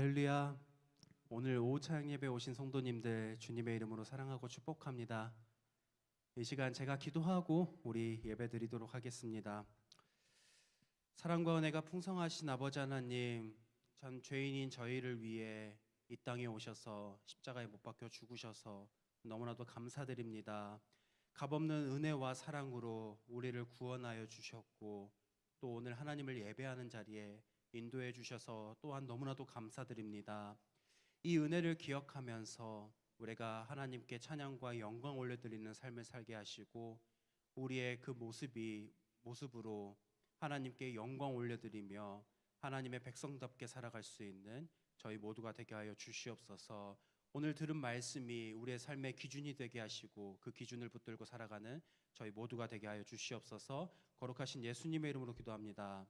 할렐루야. 오늘 오후 찬양 예배 오신 성도님들 주님의 이름으로 사랑하고 축복합니다. 이 시간 제가 기도하고 우리 예배 드리도록 하겠습니다. 사랑과 은혜가 풍성하신 아버지 하나님, 참 죄인인 저희를 위해 이 땅에 오셔서 십자가에 못 박혀 죽으셔서 너무나도 감사드립니다. 값없는 은혜와 사랑으로 우리를 구원하여 주셨고 또 오늘 하나님을 예배하는 자리에 인도해 주셔서 또한 너무나도 감사드립니다. 이 은혜를 기억하면서 우리가 하나님께 찬양과 영광 올려드리는 삶을 살게 하시고 우리의 그 모습으로 하나님께 영광 올려드리며 하나님의 백성답게 살아갈 수 있는 저희 모두가 되게 하여 주시옵소서. 오늘 들은 말씀이 우리의 삶의 기준이 되게 하시고 그 기준을 붙들고 살아가는 저희 모두가 되게 하여 주시옵소서. 거룩하신 예수님의 이름으로 기도합니다.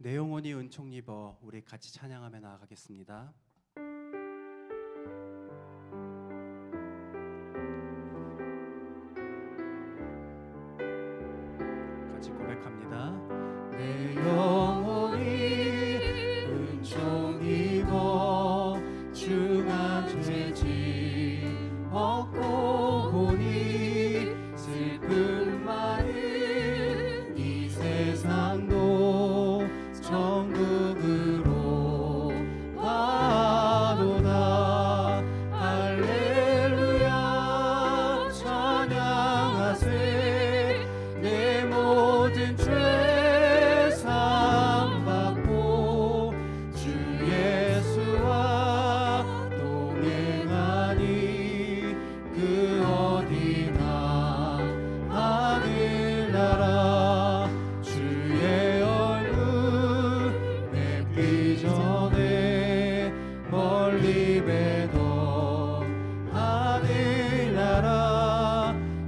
내 영혼이 은총 입어. 우리 같이 찬양하며 나아가겠습니다. 같이 고백합니다. 내 영혼이 은총 입어 중한 죄짐 얻고 보니 슬픔 많은 이 세상도 천국으로 가도다. 할렐루야 찬양하세. 내 모든 죄 사함받고 주 예수와 동행하니 그 어디나 하늘나라 주의 전에 멀리 뵈던 하늘나라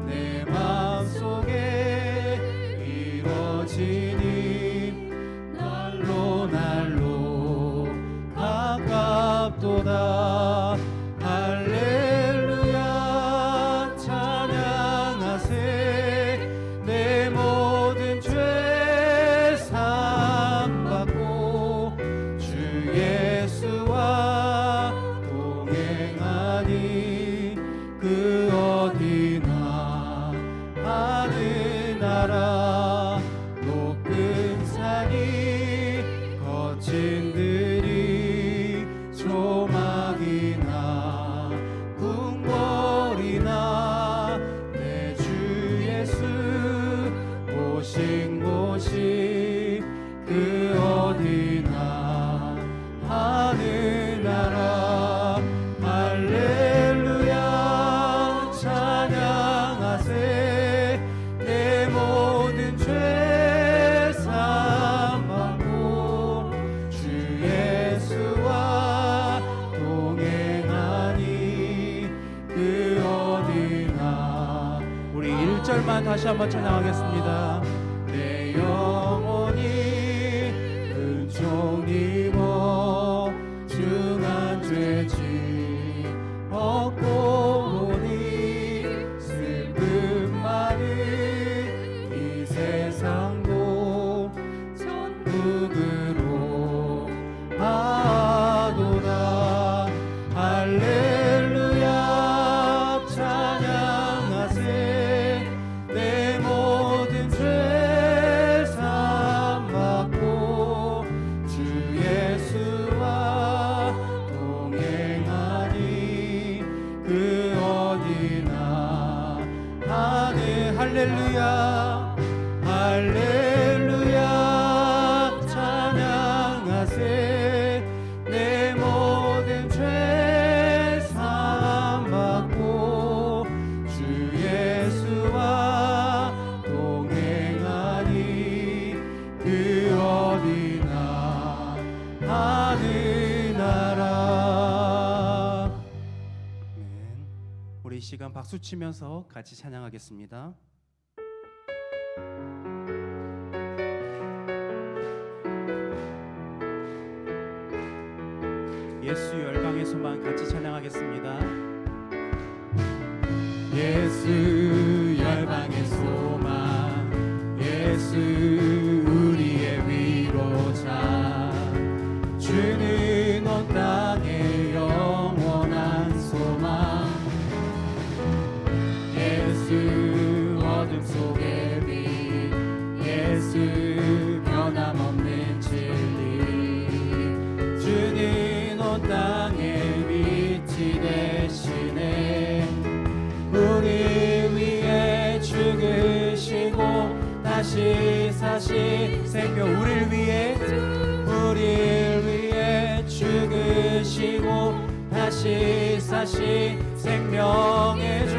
내 맘속에 이루어지니 날로 가깝도다. 할렐루야 찬양하세. 내 모든 죄 사함받고 예수와 동행하니 그 어디나 하늘나라 높은 산이 거친 들이 조막이나 궁궐이나 내 주 예수 오신 곳이 그 어디나 하늘나라. 할렐루야 찬양하세. 내 모든 죄 사함받고 주 예수와 동행하니 그 어디나. 우리 1절만 다시 한번 찬양하겠습니다. 내 영혼이 은총 입어 중한 죄짐 얻고 보니 슬픔 많은 이 세상도 천국으로 가도다. 할렐루야 찬양하세. 내 모든 죄 사함받고 주 예수와 동행하니 그 어디나 하늘. 할렐루야 할렐루야 찬양하세. 내 모든 죄 사함받고 주 예수와 동행하니 그 어디나 하늘나라. 아멘. 우리 이 시간 박수 치면서 같이 찬양하겠습니다. 예수 열방의 소망 같이 찬양하겠습니다. 예수 열방의 소망 예수 우리의 위로자 하시며 우리를 위해 죽으시고 다시 사신 생명의 주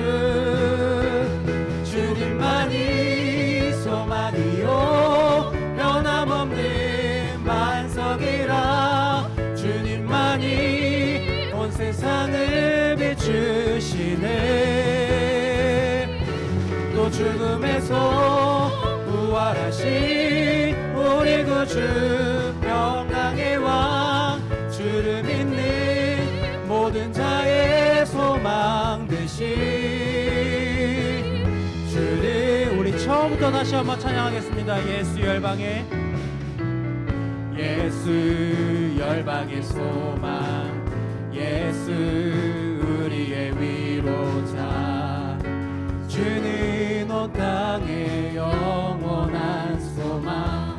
주님만이 소망이요 변함없는 반석이라 주님만이 온 세상을 비추시네 또 죽음에서 부활하신 우리 구주 평강의 왕 주를 믿는 모든 자의 소망 되신 주를 우리 처음부터 다시 한번 찬양하겠습니다. 예수 열방의 소망 예수 우리의 위로자 주는 온 땅의 영원한 소망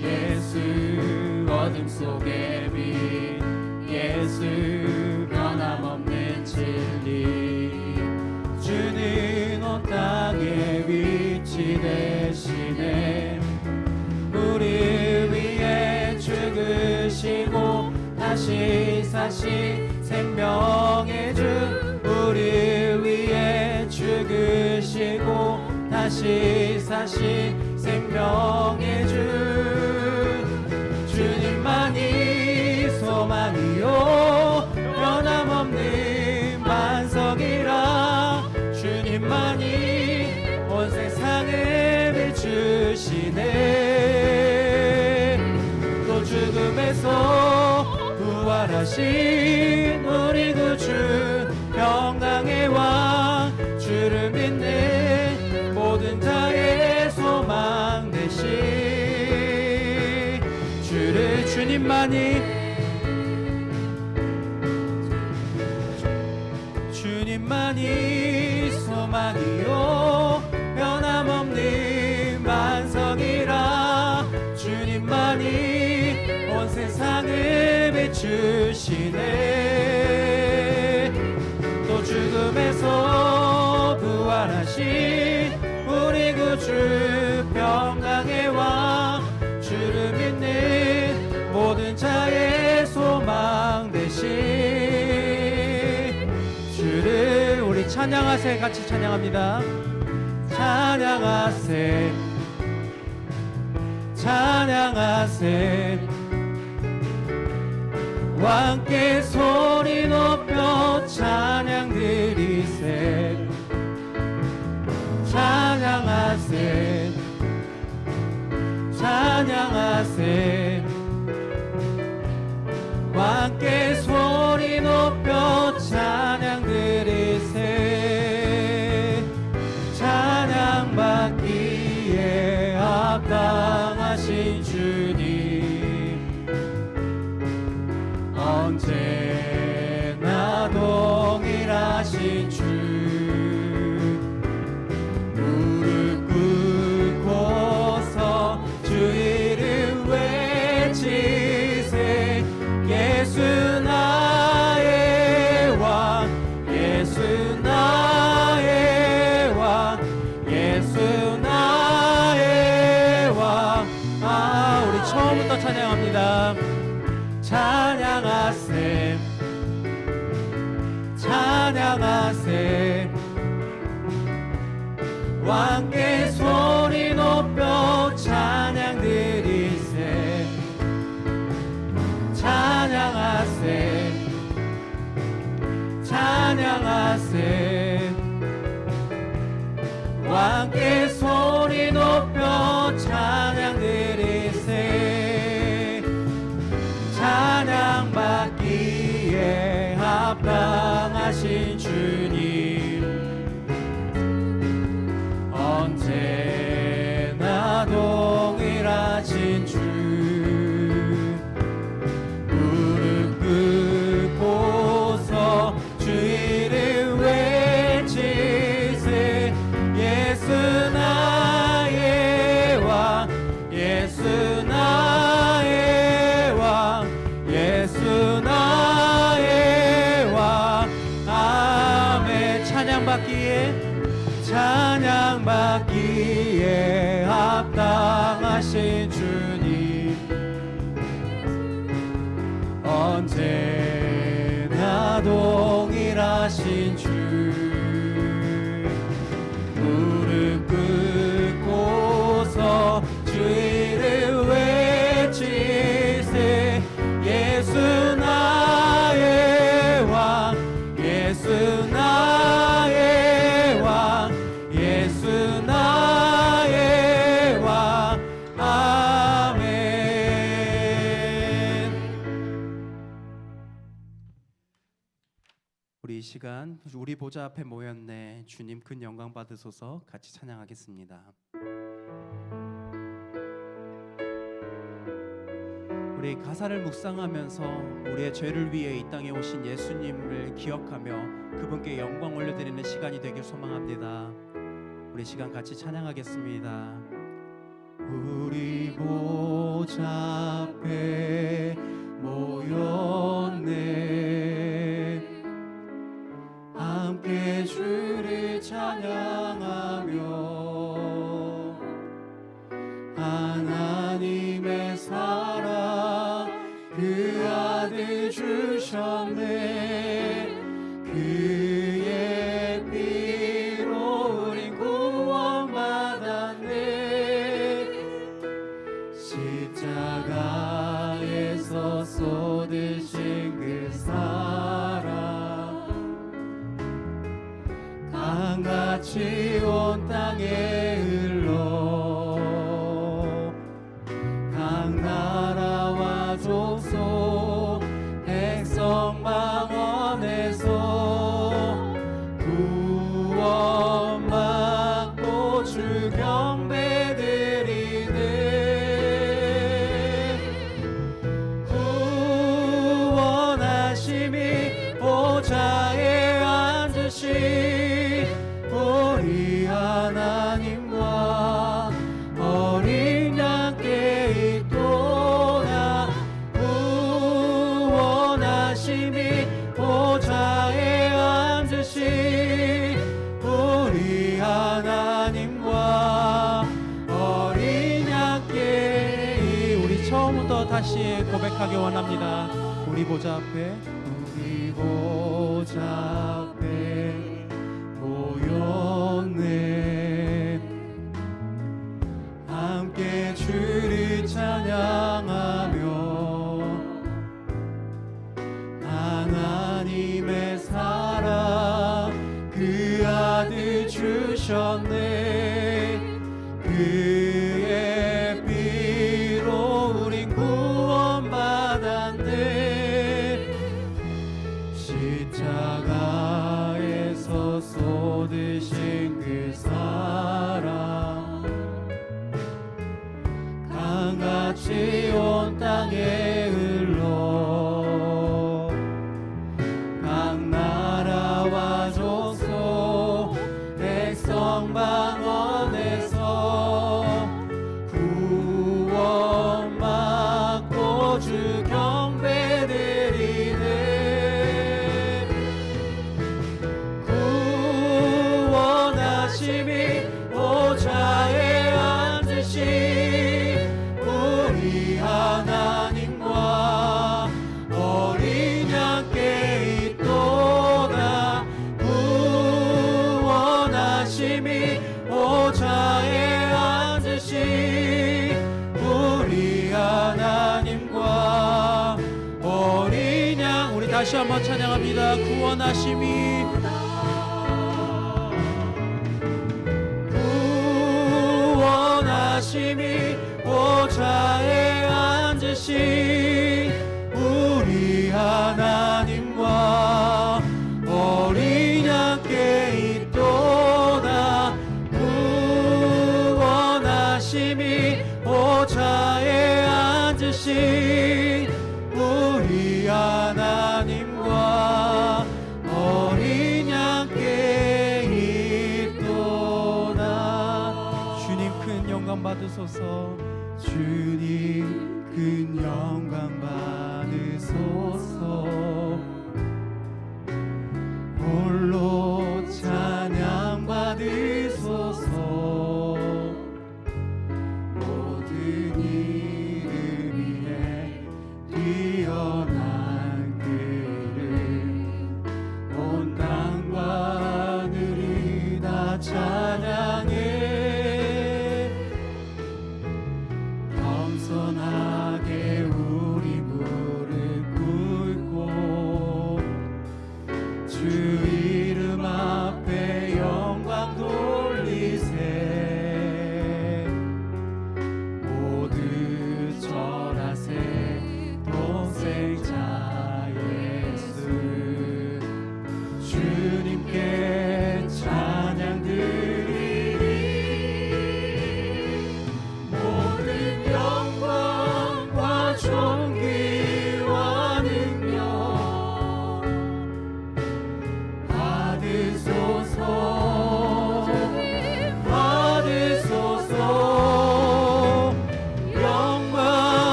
예수 어둠 속의 빛 예수 변함없는 진리 주는 온 땅에 위치 되시네 우리 위해 죽으시고 다시 사신 생명의 주 우리 위해 죽으시고 다시 사신 생명의 주 주님만이 소망이요 변함없는 반석이라 주님만이 온 세상을 비추시네 또 죽음에서 부활하신 우리 구주 평강의 왕 주를 믿는 모든 자의 소망 되신 주를 주님만이 소망이요 변함없는 반석이라 주님만이 온 세상을 비추시네 또 죽음에서 부활하신 우리 구주 평강의 왕 주를 믿는 모든 자의 소망 되신 주를 우리 찬양하세 같이 찬양합니다. 찬양하세 찬양하세 왕께 소리 높여 찬양 드리세 찬양하세 찬양하세 왕께 소리 높여 찬양 드리세 찬양받기에 합당하신 주님 언제나 동일하신 주 무릎 꿇고서 주 이름 외치세 예수 나의 왕 예수 나의 왕 예수 나의 왕 우리 처음부터 찬양합니다. 찬양하세 찬양하세 왕께 소리 높여 찬양 드리세 찬양하세 찬양하세 왕께 소리 높여 찬양 드리세 찬양받기에 합당하신 주님 언제나 동일하신 주 무릎 꿇고서 주 이름 외치세 예수 나의 왕 시간 우리 보좌 앞에 모였네 주님 큰 영광 받으소서 같이 찬양하겠습니다. 우리 가사를 묵상하면서 우리의 죄를 위해 이 땅에 오신 예수님을 기억하며 그분께 영광 올려드리는 시간이 되길 소망합니다. 우리 시간 같이 찬양하겠습니다. 우리 보좌 앞에 모였네 함께 주를 찬양하며 하나님의 사랑 그 아들 주셨네 그의 피로 우린 구원받았네 십자가에서 쏟으신 그 사랑 강같이 온 땅에 흘러 각 나라와 족속 백성 망원에서 구원받고 주 경배드리네 구원하심이 보좌에 앉으신 우리 하나님과 어린 양께 있도다 구원하심이 보좌에 앉으신 우리 하나님과 어린 양께 우리 처음부터 다시 고백하기 원합니다. 우리 보좌 앞에 우리 보좌 앞에 모였네 함께 주를 찬양하며 하나님의 사랑 그 아들 주셨네 그의 피로 우린 구원받았네 십자가에서 쏟으신 그 사랑 강같이 온 땅에 흘러 각 나라와 족속 백성 방언에서 구원받고 주 경배드리네 구원하심이 보좌에 앉으신 우리 하나님과 어린 양께 있도다 구원하심이 보좌에 앉으신 우리 하나님과 어린 양 우리 다시 한번 찬양합니다. 구원하심이 구원하심이 보좌에 앉으신 우리 하나님과 어린 양께 있도다 구원하심이 보좌에 앉으신 우리 하나님과 어린 양께 있도다 주님 큰 영광 받으소서 주님 큰 영광 받으소서 홀로 찬양 받으소서 모든 이름 위에 뛰어난 그름 온 땅과 하늘이 다 찬양해 겸손하게 우리 무릎 꿇고 주 이름 앞에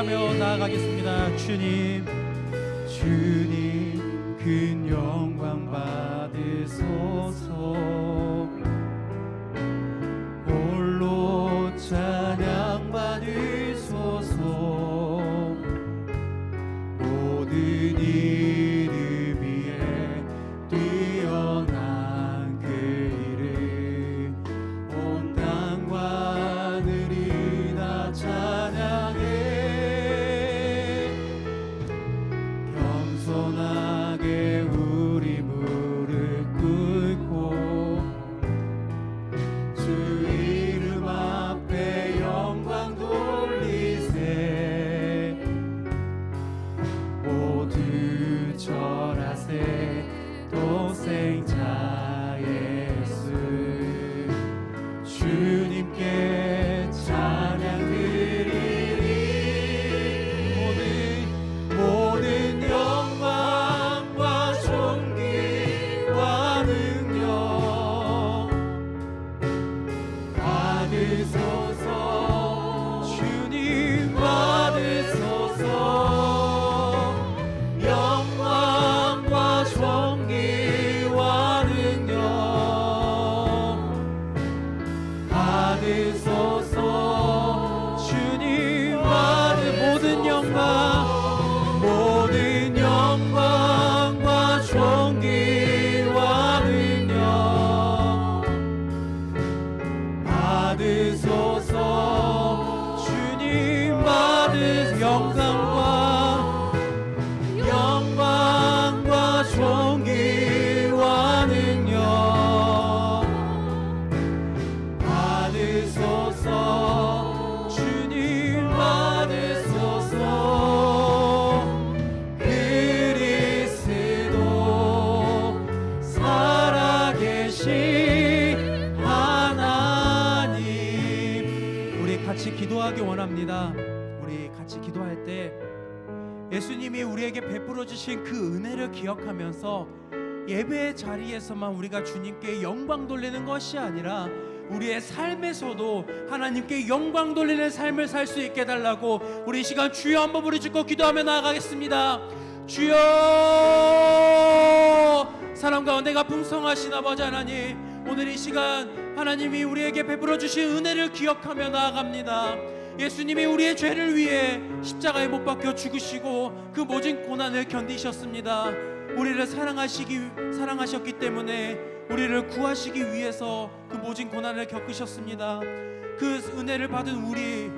기억하며 나아가겠습니다. 주님, 주님 큰 영광 받으소서. 홀로 찬양 받으소서. 모든 이름 위에 뛰어난 그 이름, 온 땅과 하늘이 다 찬양해. 겸손하게 우리 무릎 꿇고 주 이름 앞에 영광 돌리세. 모두 절하세 독생자 예수. 주님께 찬양 드리리. 모든 영광과 존귀와 능력 받으소서. 주님 받으소서. 영광과 존귀와 능력 받으소서. 주님 모든 영광과 존귀와 능력 받으소서. 주님 영광과 존귀와 능력 받으소서. 주님 받으소서. 그리스도 살아계신 하나님. 우리 같이 기도하기 원합니다. 우리 같이 기도할 때 예수님이 우리에게 베풀어 주신 그 은혜를 기억하면서 예배의 자리에서만 우리가 주님께 영광 돌리는 것이 아니라 우리의 삶에서도 하나님께 영광 돌리는 삶을 살 수 있게 해달라고 우리 이 시간 주여 한번 부르짖고 기도하며 나아가겠습니다. 주여, 사람 가운데가 풍성하신 아버지 하나님, 오늘 이 시간 하나님이 우리에게 베풀어 주신 은혜를 기억하며 나아갑니다. 예수님이 우리의 죄를 위해 십자가에 못 박혀 죽으시고 그 모진 고난을 견디셨습니다. 우리를 사랑하셨기 때문에 우리를 구하시기 위해서 그 모진 고난을 겪으셨습니다. 그 은혜를 받은 우리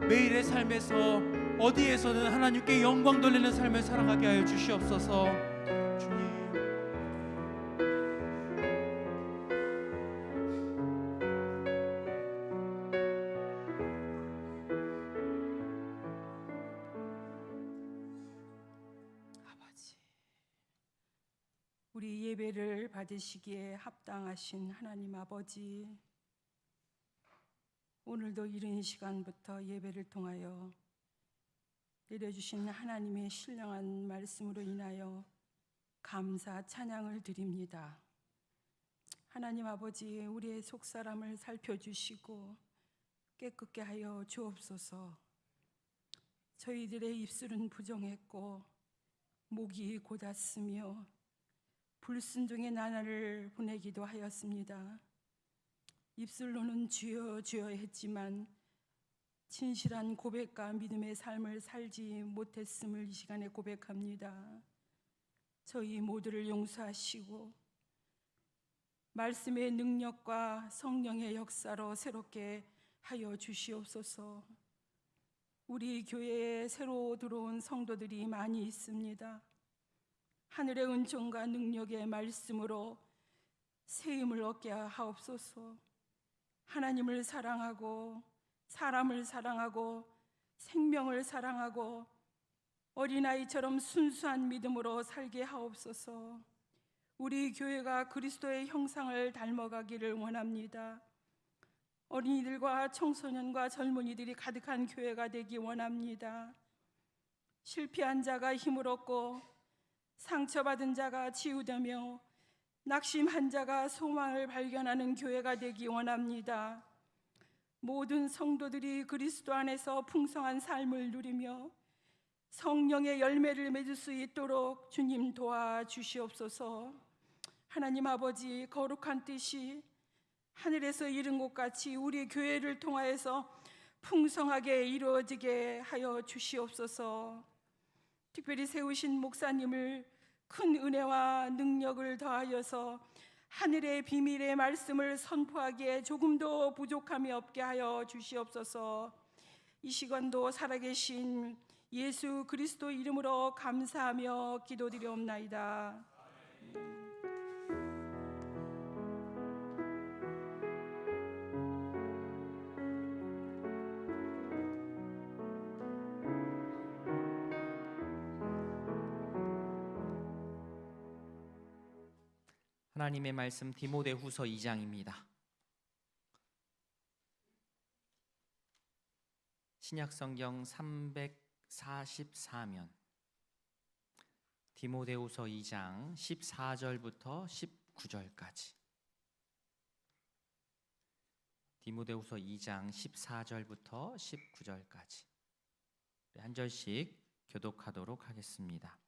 매일의 삶에서 어디에서는 하나님께 영광 돌리는 삶을 살아가게 하여 주시옵소서. 주님, 우리 예배를 받으시기에 합당하신 하나님 아버지, 오늘도 이른 시간부터 예배를 통하여 내려주신 하나님의 신령한 말씀으로 인하여 감사 찬양을 드립니다. 하나님 아버지, 우리의 속사람을 살펴주시고 깨끗게 하여 주옵소서. 저희들의 입술은 부정했고 목이 곧았으며 불순종의 나날을 보내기도 하였습니다. 입술로는 주여 주여 했지만 진실한 고백과 믿음의 삶을 살지 못했음을 이 시간에 고백합니다. 저희 모두를 용서하시고 말씀의 능력과 성령의 역사로 새롭게 하여 주시옵소서. 우리 교회에 새로 들어온 성도들이 많이 있습니다. 하늘의 은총과 능력의 말씀으로 세임을 얻게 하옵소서. 하나님을 사랑하고 사람을 사랑하고 생명을 사랑하고 어린아이처럼 순수한 믿음으로 살게 하옵소서. 우리 교회가 그리스도의 형상을 닮아가기를 원합니다. 어린이들과 청소년과 젊은이들이 가득한 교회가 되기 원합니다. 실패한 자가 힘을 얻고 상처받은 자가 치유되며 낙심한 자가 소망을 발견하는 교회가 되기 원합니다. 모든 성도들이 그리스도 안에서 풍성한 삶을 누리며 성령의 열매를 맺을 수 있도록 주님 도와주시옵소서. 하나님 아버지, 거룩한 뜻이 하늘에서 이룬 것 같이 우리 교회를 통하여서 풍성하게 이루어지게 하여 주시옵소서. 특별히 세우신 목사님을 큰 은혜와 능력을 더하여서 하늘의 비밀의 말씀을 선포하기에 조금도 부족함이 없게 하여 주시옵소서. 이 시간도 살아계신 예수 그리스도 이름으로 감사하며 기도드리옵나이다. 하나님의 말씀 디모데후서 2장입니다. 신약성경 344면 디모데후서 2장 14절부터 19절까지. 디모데후서 2장 14절부터 19절까지 한 절씩 교독하도록 하겠습니다.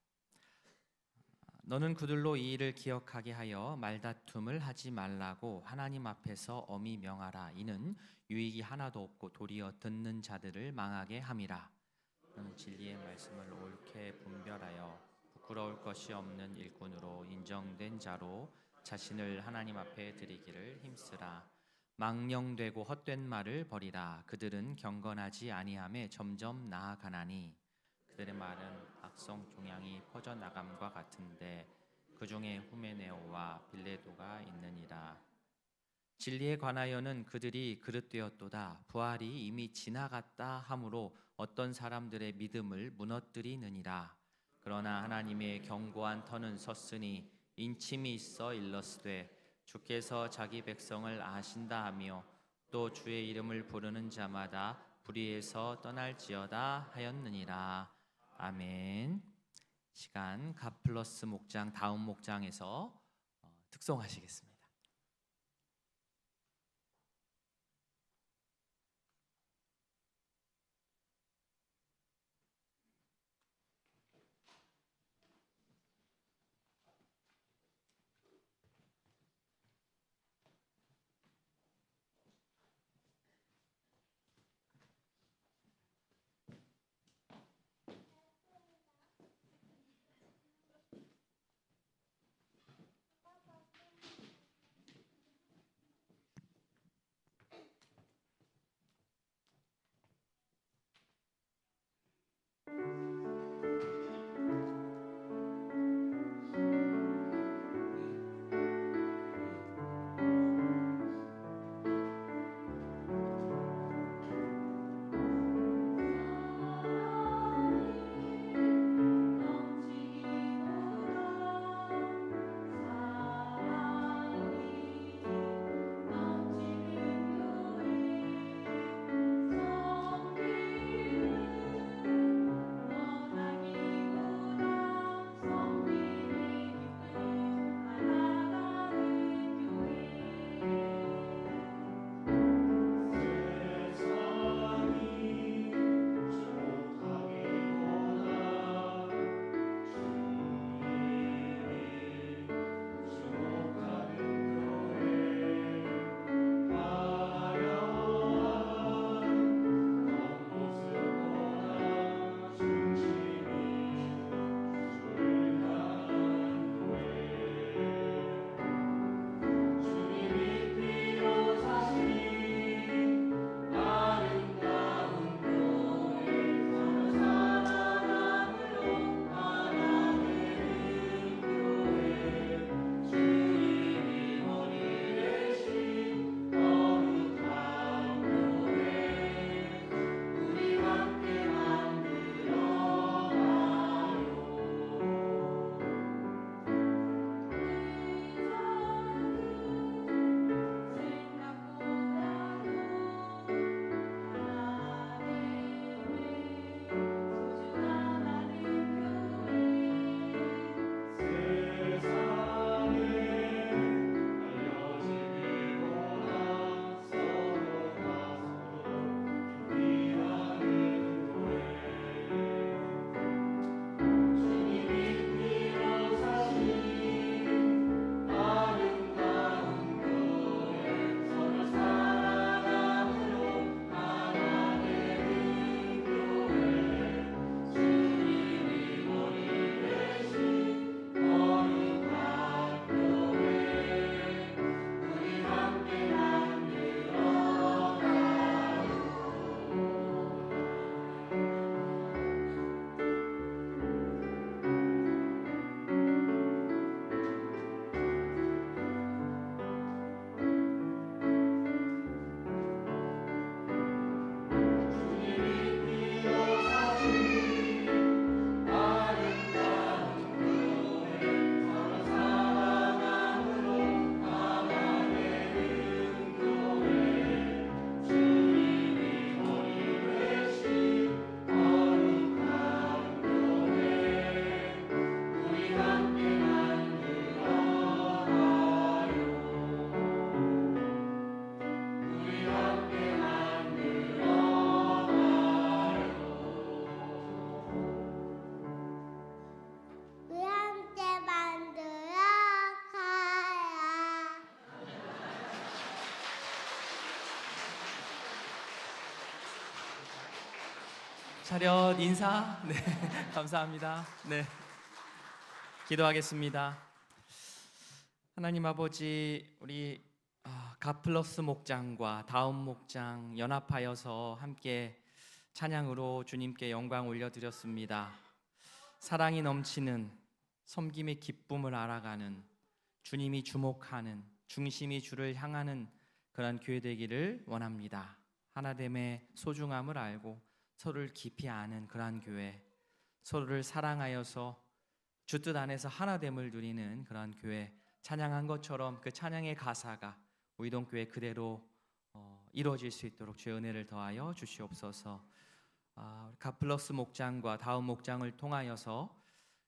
너는 그들로 이 일을 기억하게 하여 말다툼을 하지 말라고 하나님 앞에서 엄히 명하라. 이는 유익이 하나도 없고 도리어 듣는 자들을 망하게 함이라. 너는 진리의 말씀을 옳게 분별하여 부끄러울 것이 없는 일꾼으로 인정된 자로 자신을 하나님 앞에 드리기를 힘쓰라. 망령되고 헛된 말을 버리라. 그들은 경건하지 아니함에 점점 나아가나니 그들의 말은 악성 종양이 퍼져나감과 같은데 그 중에 후메네오와 빌레도가 있느니라. 진리에 관하여는 그들이 그릇되었도다. 부활이 이미 지나갔다 하므로 어떤 사람들의 믿음을 무너뜨리느니라. 그러나 하나님의 견고한 터는 섰으니 인침이 있어 일렀으되 주께서 자기 백성을 아신다 하며 또 주의 이름을 부르는 자마다 불의에서 떠날지어다 하였느니라. 아멘. 시간 갓 플러스 목장 다음 목장에서 특송하시겠습니다. 차렷 인사. 네, 감사합니다. 네, 기도하겠습니다. 하나님 아버지, 우리 가플러스 목장과 다음 목장 연합하여서 함께 찬양으로 주님께 영광 올려드렸습니다. 사랑이 넘치는 섬김의 기쁨을 알아가는, 주님이 주목하는, 중심이 주를 향하는 그런 교회 되기를 원합니다. 하나됨의 소중함을 알고 서로를 깊이 아는 그러한 교회, 서로를 사랑하여서 주 뜻 안에서 하나됨을 누리는 그러한 교회, 찬양한 것처럼 그 찬양의 가사가 우이동교회 그대로 이루어질 수 있도록 주의 은혜를 더하여 주시옵소서. 가플러스 목장과 다음 목장을 통하여서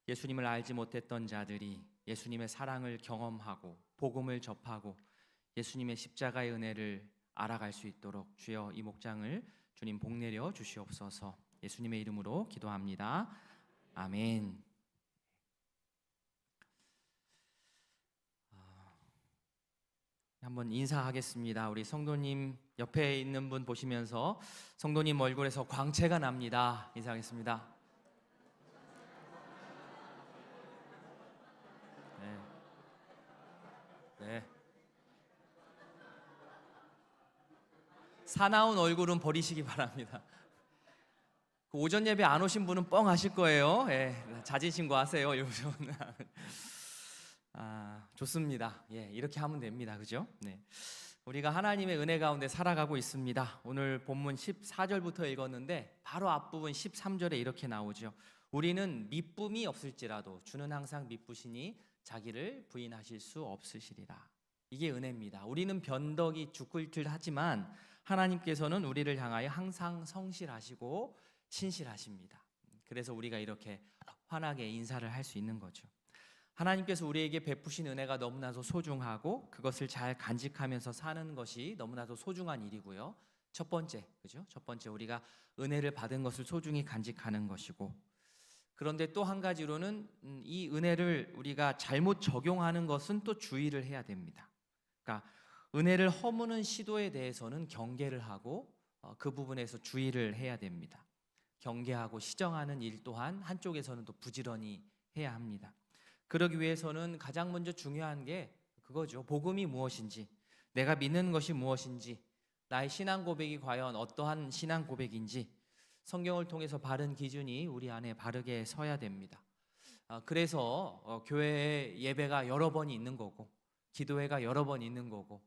예수님을 알지 못했던 자들이 예수님의 사랑을 경험하고 복음을 접하고 예수님의 십자가의 은혜를 알아갈 수 있도록 주여 이 목장을 주님 복내려 주시옵소서. 예수님의 이름으로 기도합니다. 아멘. 한번 인사하겠습니다. 우리 성도님 옆에 있는 분 보시면서 성도님 얼굴에서 광채가 납니다. 인사하겠습니다. 네. 네. 사나운 얼굴은 버리시기 바랍니다. 그 오전 예배 안 오신 분은 뻥 하실 거예요. 예, 자진 신고하세요. 요즘. 좋습니다. 예, 이렇게 하면 됩니다. 그죠? 네. 우리가 하나님의 은혜 가운데 살아가고 있습니다. 오늘 본문 14절부터 읽었는데 바로 앞부분 13절에 이렇게 나오죠. 우리는 미쁨이 없을지라도 주는 항상 미쁘시니 자기를 부인하실 수 없으시리라. 이게 은혜입니다. 우리는 변덕이 죽을듯하지만 하나님께서는 우리를 향하여 항상 성실하시고 신실하십니다. 그래서 우리가 이렇게 환하게 인사를 할 수 있는 거죠. 하나님께서 우리에게 베푸신 은혜가 너무나도 소중하고 그것을 잘 간직하면서 사는 것이 너무나도 소중한 일이고요. 첫 번째, 그죠? 첫 번째 우리가 은혜를 받은 것을 소중히 간직하는 것이고, 그런데 또 한 가지로는 이 은혜를 우리가 잘못 적용하는 것은 또 주의를 해야 됩니다. 그러니까 은혜를 허무는 시도에 대해서는 경계를 하고 그 부분에서 주의를 해야 됩니다. 경계하고 시정하는 일 또한 한쪽에서는 또 부지런히 해야 합니다. 그러기 위해서는 가장 먼저 중요한 게 그거죠. 복음이 무엇인지, 내가 믿는 것이 무엇인지, 나의 신앙 고백이 과연 어떠한 신앙 고백인지 성경을 통해서 바른 기준이 우리 안에 바르게 서야 됩니다. 그래서 교회에 예배가 여러 번이 있는 거고 기도회가 여러 번 있는 거고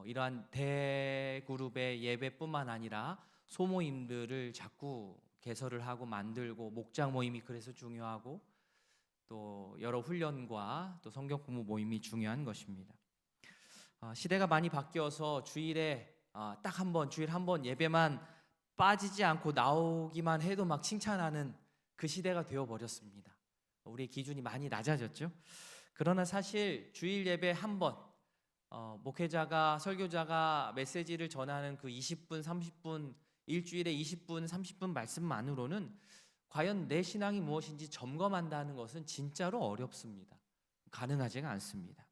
이러한 대그룹의 예배뿐만 아니라 소모임들을 자꾸 개설을 하고 만들고, 목장 모임이 그래서 중요하고 또 여러 훈련과 또 성경 공부 모임이 중요한 것입니다. 시대가 많이 바뀌어서 주일에 딱 한 번, 주일 한 번 예배만 빠지지 않고 나오기만 해도 막 칭찬하는 그 시대가 되어버렸습니다. 우리의 기준이 많이 낮아졌죠. 그러나 사실 주일 예배 한 번, 목회자가, 설교자가 메시지를 전하는 그 20분, 30분, 일주일에 20분, 30분 말씀만으로는 과연 내 신앙이 무엇인지 점검한다는 것은 진짜로 어렵습니다. 가능하지가 않습니다.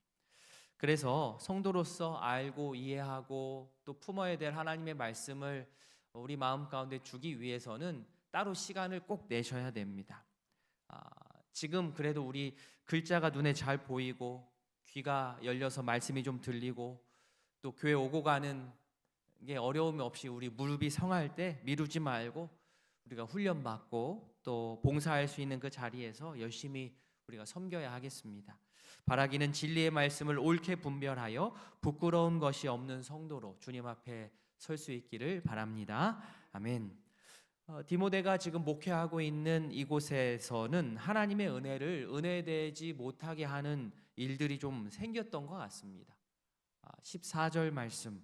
그래서 성도로서 알고 이해하고 또 품어야 될 하나님의 말씀을 우리 마음 가운데 주기 위해서는 따로 시간을 꼭 내셔야 됩니다. 지금 그래도 우리 글자가 눈에 잘 보이고 귀가 열려서 말씀이 좀 들리고 또 교회 오고 가는 게 어려움이 없이 우리 무릎이 성할 때 미루지 말고 우리가 훈련받고 또 봉사할 수 있는 그 자리에서 열심히 우리가 섬겨야 하겠습니다. 바라기는 진리의 말씀을 옳게 분별하여 부끄러운 것이 없는 성도로 주님 앞에 설 수 있기를 바랍니다. 아멘. 디모데가 지금 목회하고 있는 이곳에서는 하나님의 은혜를 은혜되지 못하게 하는 일들이 좀 생겼던 것 같습니다. 14절 말씀,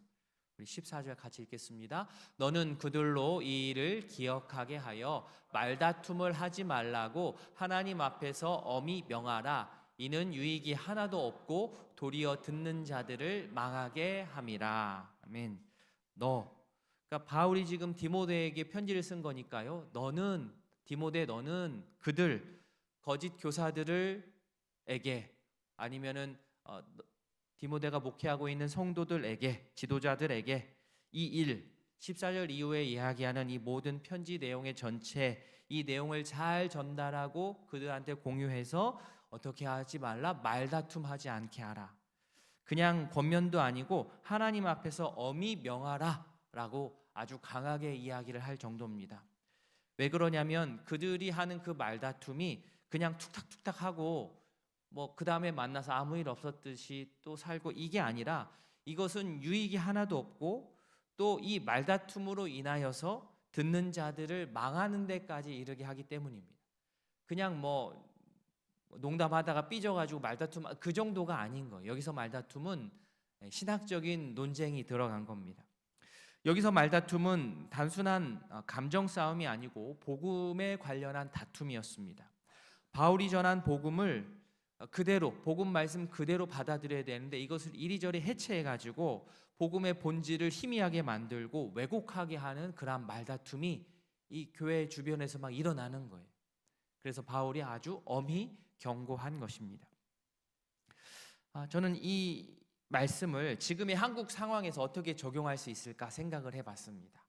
우리 14절 같이 읽겠습니다. 너는 그들로 이 일을 기억하게 하여 말다툼을 하지 말라고 하나님 앞에서 엄히 명하라. 이는 유익이 하나도 없고 도리어 듣는 자들을 망하게 함이라. 아멘. 그러니까 바울이 지금 디모데에게 편지를 쓴 거니까요. 너는, 디모데, 너는 그들, 거짓 교사들에게, 아니면은 디모데가 목회하고 있는 성도들에게, 지도자들에게 이 일, 14절 이후에 이야기하는 이 모든 편지 내용의 전체, 이 내용을 잘 전달하고 그들한테 공유해서 어떻게 하지 말라, 말다툼하지 않게 하라. 그냥 권면도 아니고 하나님 앞에서 엄히 명하라 라고 아주 강하게 이야기를 할 정도입니다. 왜 그러냐면 그들이 하는 그 말다툼이 그냥 툭탁툭탁 하고 뭐 그 다음에 만나서 아무 일 없었듯이 또 살고, 이게 아니라 이것은 유익이 하나도 없고 또 이 말다툼으로 인하여서 듣는 자들을 망하는 데까지 이르게 하기 때문입니다. 그냥 뭐 농담하다가 삐져가지고 말다툼, 그 정도가 아닌 거예요. 여기서 말다툼은 신학적인 논쟁이 들어간 겁니다. 여기서 말다툼은 단순한 감정 싸움이 아니고 복음에 관련한 다툼이었습니다. 바울이 전한 복음을 그대로, 복음 말씀 그대로 받아들여야 되는데 이것을 이리저리 해체해가지고 복음의 본질을 희미하게 만들고 왜곡하게 하는 그런 말다툼이 이 교회 주변에서 막 일어나는 거예요. 그래서 바울이 아주 엄히 경고한 것입니다. 저는 이 말씀을 지금의 한국 상황에서 어떻게 적용할 수 있을까 생각을 해봤습니다.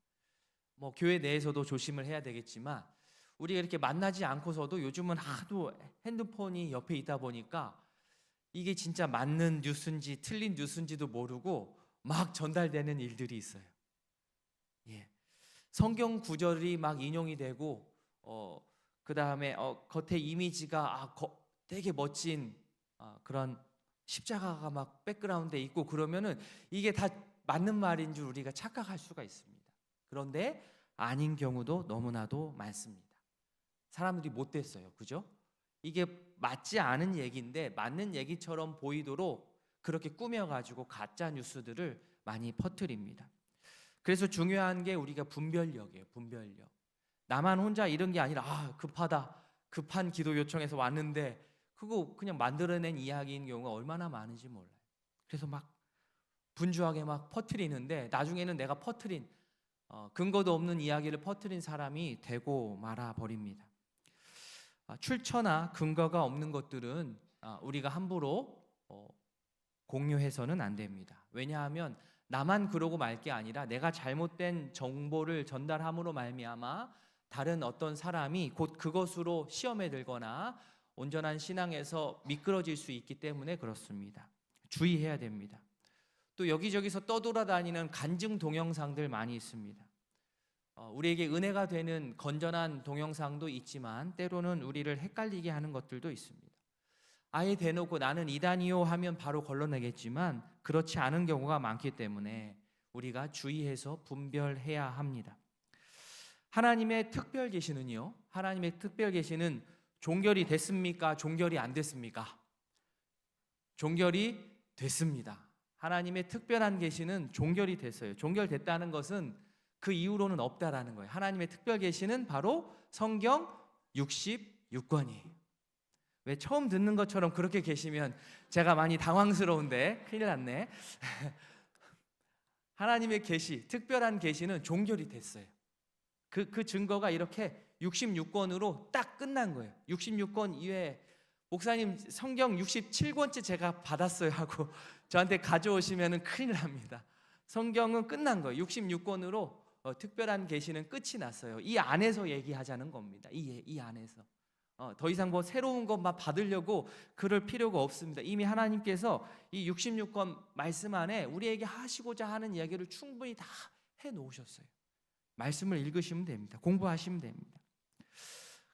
뭐 교회 내에서도 조심을 해야 되겠지만 우리가 이렇게 만나지 않고서도 요즘은 하도 핸드폰이 옆에 있다 보니까 이게 진짜 맞는 뉴스인지 틀린 뉴스인지도 모르고 막 전달되는 일들이 있어요. 성경 구절이 막 인용이 되고 그 다음에 겉에 이미지가 되게 멋진 그런 십자가가 막 백그라운드에 있고 그러면은 이게 다 맞는 말인 줄 우리가 착각할 수가 있습니다. 그런데 아닌 경우도 너무나도 많습니다. 사람들이 못됐어요, 그죠? 이게 맞지 않은 얘기인데 맞는 얘기처럼 보이도록 그렇게 꾸며가지고 가짜 뉴스들을 많이 퍼뜨립니다. 그래서 중요한 게 우리가 분별력이에요. 분별력. 나만 혼자 이런 게 아니라 급하다, 급한 기도 요청해서 왔는데 그거 그냥 만들어낸 이야기인 경우가 얼마나 많은지 몰라요. 그래서 막 분주하게 막 퍼뜨리는데 나중에는 내가 퍼뜨린 근거도 없는 이야기를 퍼뜨린 사람이 되고 말아 버립니다. 출처나 근거가 없는 것들은 우리가 함부로 공유해서는 안 됩니다. 왜냐하면 나만 그러고 말 게 아니라 내가 잘못된 정보를 전달함으로 말미암아 다른 어떤 사람이 곧 그것으로 시험에 들거나 온전한 신앙에서 미끄러질 수 있기 때문에 그렇습니다. 주의해야 됩니다. 또 여기저기서 떠돌아다니는 간증 동영상들 많이 있습니다. 우리에게 은혜가 되는 건전한 동영상도 있지만 때로는 우리를 헷갈리게 하는 것들도 있습니다. 아예 대놓고 나는 이단이요 하면 바로 걸러내겠지만 그렇지 않은 경우가 많기 때문에 우리가 주의해서 분별해야 합니다. 하나님의 특별 계시는요, 하나님의 특별 계시는 종결이 됐습니까? 종결이 안 됐습니까? 종결이 됐습니다. 하나님의 특별한 계시는 종결이 됐어요. 종결됐다는 것은 그 이후로는 없다라는 거예요. 하나님의 특별 계시는 바로 성경 66권이에요. 왜 처음 듣는 것처럼 그렇게 계시면 제가 많이 당황스러운데 큰일 났네. 하나님의 계시, 특별한 계시는 종결이 됐어요. 그 증거가 이렇게 66권으로 딱 끝난 거예요. 66권 이외에 목사님 성경 67권째 제가 받았어요 하고 저한테 가져오시면 큰일 납니다. 성경은 끝난 거예요. 66권으로 특별한 계시는 끝이 났어요. 이 안에서 얘기하자는 겁니다. 이 안에서 더 이상 뭐 새로운 것만 받으려고 그럴 필요가 없습니다. 이미 하나님께서 이 66권 말씀 안에 우리에게 하시고자 하는 이야기를 충분히 다 해놓으셨어요. 말씀을 읽으시면 됩니다. 공부하시면 됩니다.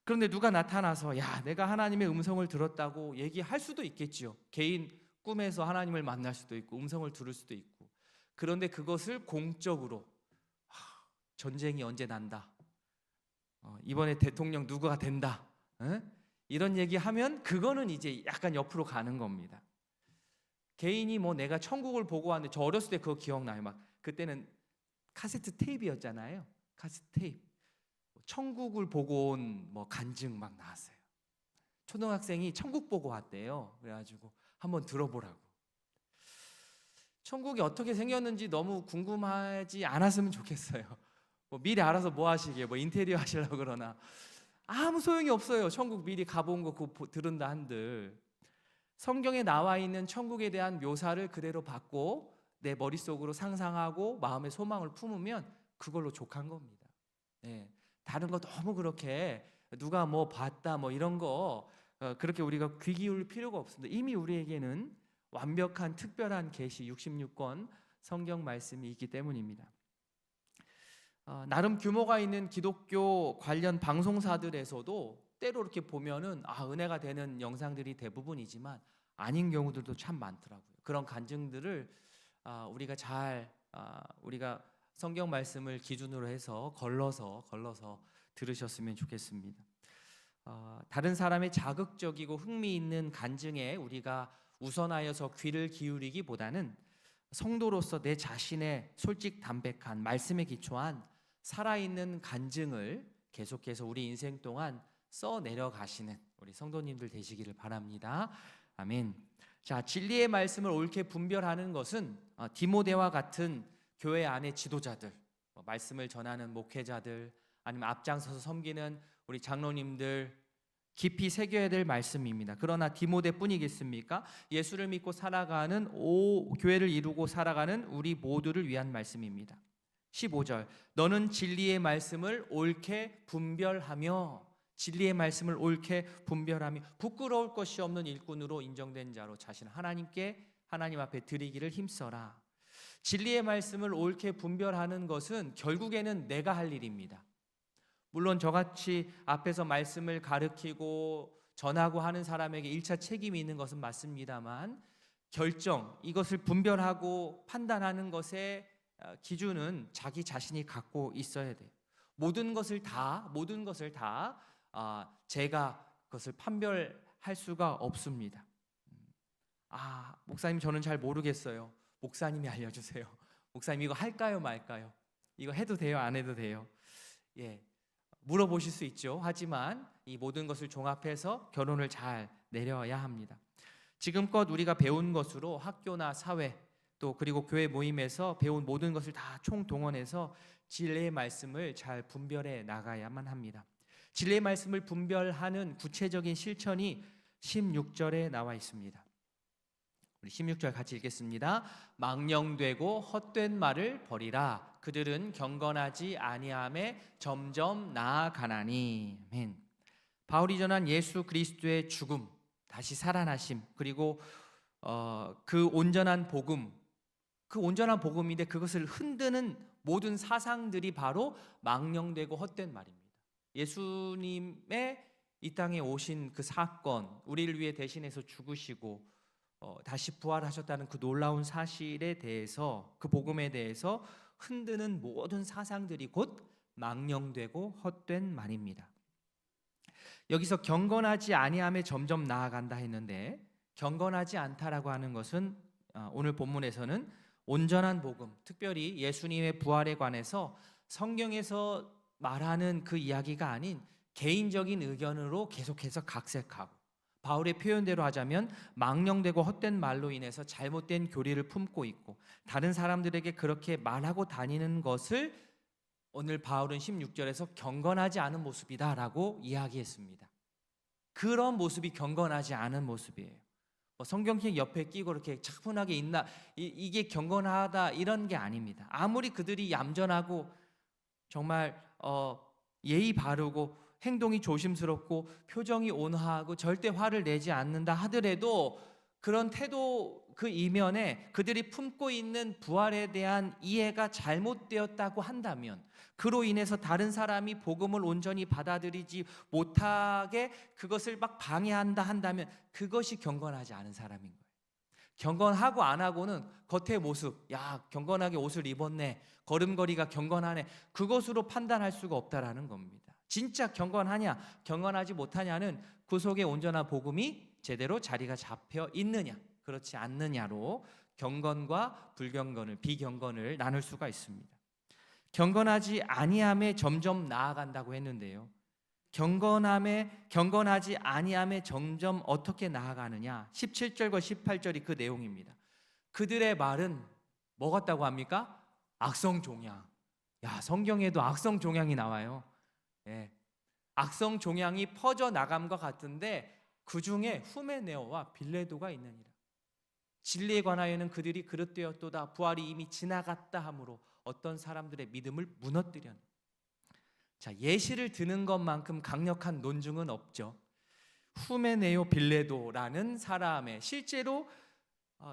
그런데 누가 나타나서 내가 하나님의 음성을 들었다고 얘기할 수도 있겠죠. 개인 꿈에서 하나님을 만날 수도 있고 음성을 들을 수도 있고. 그런데 그것을 공적으로 전쟁이 언제 난다, 이번에 대통령 누구가 된다, 이런 얘기하면 그거는 이제 약간 옆으로 가는 겁니다. 개인이 뭐 내가 천국을 보고 왔는데 저 어렸을 때 그거 기억나요. 막 그때는 카세트 테이프였잖아요. 카세트 테이프. 천국을 보고 온 뭐 간증 막 나왔어요. 초등학생이 천국 보고 왔대요. 그래가지고 한번 들어보라고. 천국이 어떻게 생겼는지 너무 궁금하지 않았으면 좋겠어요. 뭐 미리 알아서 뭐 하시게, 뭐 인테리어 하시려고 그러나 아무 소용이 없어요. 천국 미리 가본 거 그거 들은다 한들. 성경에 나와 있는 천국에 대한 묘사를 그대로 받고 내 머릿속으로 상상하고 마음의 소망을 품으면 그걸로 족한 겁니다. 예, 다른 거 너무 그렇게 누가 뭐 봤다 뭐 이런 거 그렇게 우리가 귀 기울일 필요가 없습니다. 이미 우리에게는 완벽한 특별한 계시 66권 성경 말씀이 있기 때문입니다. 나름 규모가 있는 기독교 관련 방송사들에서도 때로 이렇게 보면은 은혜가 되는 영상들이 대부분이지만 아닌 경우들도 참 많더라고요. 그런 간증들을 우리가 성경 말씀을 기준으로 해서 걸러서 들으셨으면 좋겠습니다. 다른 사람의 자극적이고 흥미있는 간증에 우리가 우선하여서 귀를 기울이기보다는 성도로서 내 자신의 솔직담백한 말씀에 기초한 살아있는 간증을 계속해서 우리 인생 동안 써내려가시는 우리 성도님들 되시기를 바랍니다. 아멘. 자, 진리의 말씀을 옳게 분별하는 것은 디모데와 같은 교회 안의 지도자들, 말씀을 전하는 목회자들, 아니면 앞장서서 섬기는 우리 장로님들 깊이 새겨야 될 말씀입니다. 그러나 디모데뿐이겠습니까? 예수를 믿고 살아가는 교회를 이루고 살아가는 우리 모두를 위한 말씀입니다. 15절, 너는 진리의 말씀을 옳게 분별하며, 진리의 말씀을 옳게 분별하며 부끄러울 것이 없는 일꾼으로 인정된 자로 자신을 하나님 앞에 드리기를 힘써라. 진리의 말씀을 옳게 분별하는 것은 결국에는 내가 할 일입니다. 물론 저같이 앞에서 말씀을 가르치고 전하고 하는 사람에게 1차 책임이 있는 것은 맞습니다만, 이것을 분별하고 판단하는 것의 기준은 자기 자신이 갖고 있어야 돼요. 모든 것을 다 제가 그것을 판별할 수가 없습니다. 목사님 저는 잘 모르겠어요. 목사님이 알려주세요. 목사님 이거 할까요 말까요? 이거 해도 돼요 안 해도 돼요? 물어보실 수 있죠. 하지만 이 모든 것을 종합해서 결론을 잘 내려야 합니다. 지금껏 우리가 배운 것으로 학교나 사회 또 그리고 교회 모임에서 배운 모든 것을 다 총동원해서 진리의 말씀을 잘 분별해 나가야만 합니다. 진리의 말씀을 분별하는 구체적인 실천이 16절에 나와 있습니다. 우리 16절 같이 읽겠습니다. 망령되고 헛된 말을 버리라. 그들은 경건하지 아니함에 점점 나아가나니. 아멘. 바울이 전한 예수 그리스도의 죽음, 다시 살아나심, 그리고 그 온전한 복음인데 그것을 흔드는 모든 사상들이 바로 망령되고 헛된 말입니다. 예수님의 이 땅에 오신 그 사건, 우리를 위해 대신해서 죽으시고 다시 부활하셨다는 그 놀라운 사실에 대해서, 그 복음에 대해서 흔드는 모든 사상들이 곧 망령되고 헛된 말입니다. 여기서 경건하지 아니함에 점점 나아간다 했는데, 경건하지 않다라고 하는 것은 오늘 본문에서는 온전한 복음, 특별히 예수님의 부활에 관해서 성경에서 말하는 그 이야기가 아닌 개인적인 의견으로 계속해서 각색하고, 바울의 표현대로 하자면 망령되고 헛된 말로 인해서 잘못된 교리를 품고 있고 다른 사람들에게 그렇게 말하고 다니는 것을 오늘 바울은 16절에서 경건하지 않은 모습이다라고 이야기했습니다. 그런 모습이 경건하지 않은 모습이에요. 성경책 옆에 끼고 이렇게 차분하게 있나, 이게 경건하다 이런 게 아닙니다. 아무리 그들이 얌전하고 정말 예의 바르고 행동이 조심스럽고 표정이 온화하고 절대 화를 내지 않는다 하더라도 그런 태도, 그 이면에 그들이 품고 있는 부활에 대한 이해가 잘못되었다고 한다면, 그로 인해서 다른 사람이 복음을 온전히 받아들이지 못하게 그것을 막 방해한다 한다면 그것이 경건하지 않은 사람인 거예요. 경건하고 안 하고는 겉의 모습, 경건하게 옷을 입었네, 걸음걸이가 경건하네, 그것으로 판단할 수가 없다라는 겁니다. 진짜 경건하냐 경건하지 못하냐는 그 속에 온전한 복음이 제대로 자리가 잡혀 있느냐 그렇지 않느냐로 경건과 비경건을 나눌 수가 있습니다. 경건하지 아니함에 점점 나아간다고 했는데요, 경건하지 아니함에 점점 어떻게 나아가느냐, 17절과 18절이 그 내용입니다. 그들의 말은 뭐 같다고 합니까? 악성종양. 성경에도 악성종양이 나와요. 악성종양이 퍼져나감과 같은데 그 중에 후메네오와 빌레도가 있느니라. 진리에 관하여는 그들이 그릇되었도다. 부활이 이미 지나갔다 하므로 어떤 사람들의 믿음을 무너뜨려. 자, 예시를 드는 것만큼 강력한 논증은 없죠. 후메네오 빌레도라는 사람의 실제로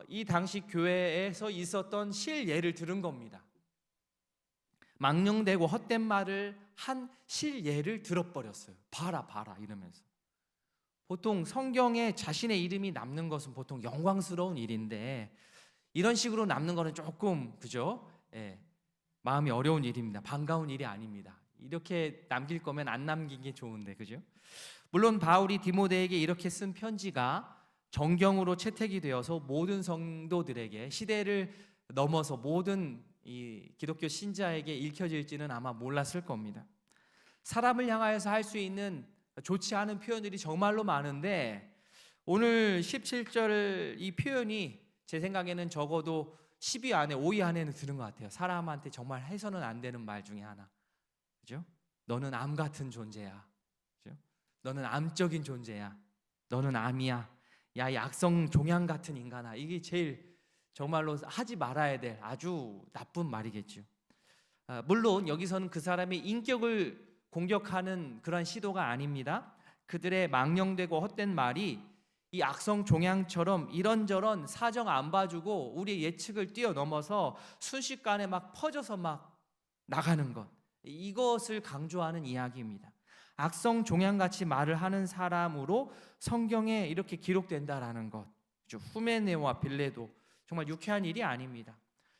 이 당시 교회에서 있었던 실예를 들은 겁니다. 망령되고 헛된 말을 한 실예를 들어버렸어요. 봐라 이러면서. 보통 성경에 자신의 이름이 남는 것은 보통 영광스러운 일인데 이런 식으로 남는 거는 조금 그죠? 예, 마음이 어려운 일입니다. 반가운 일이 아닙니다. 이렇게 남길 거면 안 남긴 게 좋은데 그죠? 물론 바울이 디모데에게 이렇게 쓴 편지가 정경으로 채택이 되어서 모든 성도들에게 시대를 넘어서 모든 이 기독교 신자에게 읽혀질지는 아마 몰랐을 겁니다. 사람을 향하여서 할 수 있는 좋지 않은 표현들이 정말로 많은데 오늘 17절 이 표현이 제 생각에는 적어도 10위 안에 5위 안에는 드는 것 같아요. 사람한테 정말 해서는 안 되는 말 중에 하나. 그죠? 너는 암 같은 존재야. 그죠? 너는 암적인 존재야. 너는 암이야. 야, 이 악성 종양 같은 인간아. 이게 제일 정말로 하지 말아야 될 아주 나쁜 말이겠죠. 물론 여기서는 그 사람의 인격을 공격하는 그런 시도가 아닙니다. 그들의 망령되고 헛된 말이 이 악성 종양처럼 이런저런 사정 안 봐주고 우리의 예측을 뛰어넘어서 순식간에 막 퍼져서 막 나가는 것, 이것을 강조하는 이야기입니다. 악성 종양같이 말을 하는 사람으로 성경에 이렇게 기록된다라는 것, 후메네오와 빌레도 정말 유쾌한 일이 아닙니다.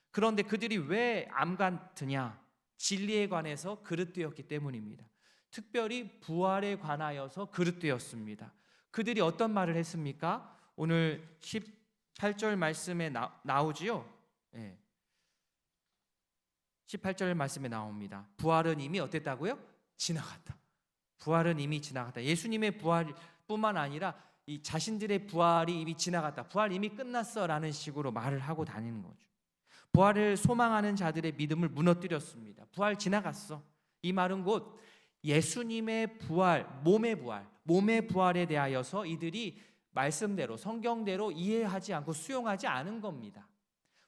그런데 그들이 왜 암 같으냐? 진리에 관해서 그릇되었기 때문입니다. 특별히 부활에 관하여서 그릇되었습니다. 그들이 어떤 말을 했습니까? 오늘 18절 말씀에 나오지요. 네. 18절 말씀에 나옵니다. 부활은 이미 어땠다고요? 지나갔다. 부활은 이미 지나갔다. 예수님의 부활뿐만 아니라 이 자신들의 부활이 이미 지나갔다. 부활 이미 끝났어라는 식으로 말을 하고 다니는 거죠. 부활을 소망하는 자들의 믿음을 무너뜨렸습니다. 부활 지나갔어. 이 말은 곧 예수님의 부활, 몸의 부활에 대하여서 이들이 말씀대로 성경대로 이해하지 않고 수용하지 않은 겁니다.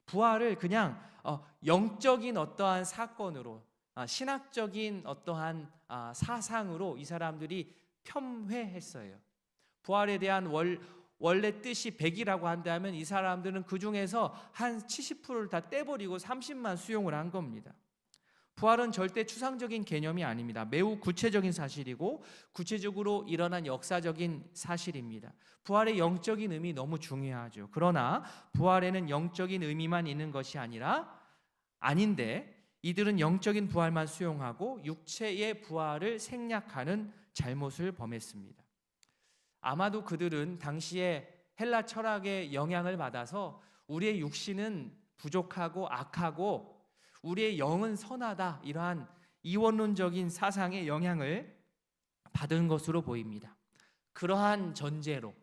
부활을 그냥 영적인 어떠한 사건으로, 신학적인 어떠한 사상으로 이 사람들이 폄훼했어요. 부활에 대한 원래 뜻이 100이라고 한다면 이 사람들은 그 중에서 한 70%를 다 떼버리고 30만 수용을 한 겁니다. 부활은 절대 추상적인 개념이 아닙니다. 매우 구체적인 사실이고 구체적으로 일어난 역사적인 사실입니다. 부활의 영적인 의미 너무 중요하죠. 그러나 부활에는 영적인 의미만 있는 것이 아닌데 이들은 영적인 부활만 수용하고 육체의 부활을 생략하는 잘못을 범했습니다. 아마도 그들은 당시에 헬라 철학의 영향을 받아서 우리의 육신은 부족하고 악하고 우리의 영은 선하다, 이러한 이원론적인 사상의 영향을 받은 것으로 보입니다. 그러한 전제로,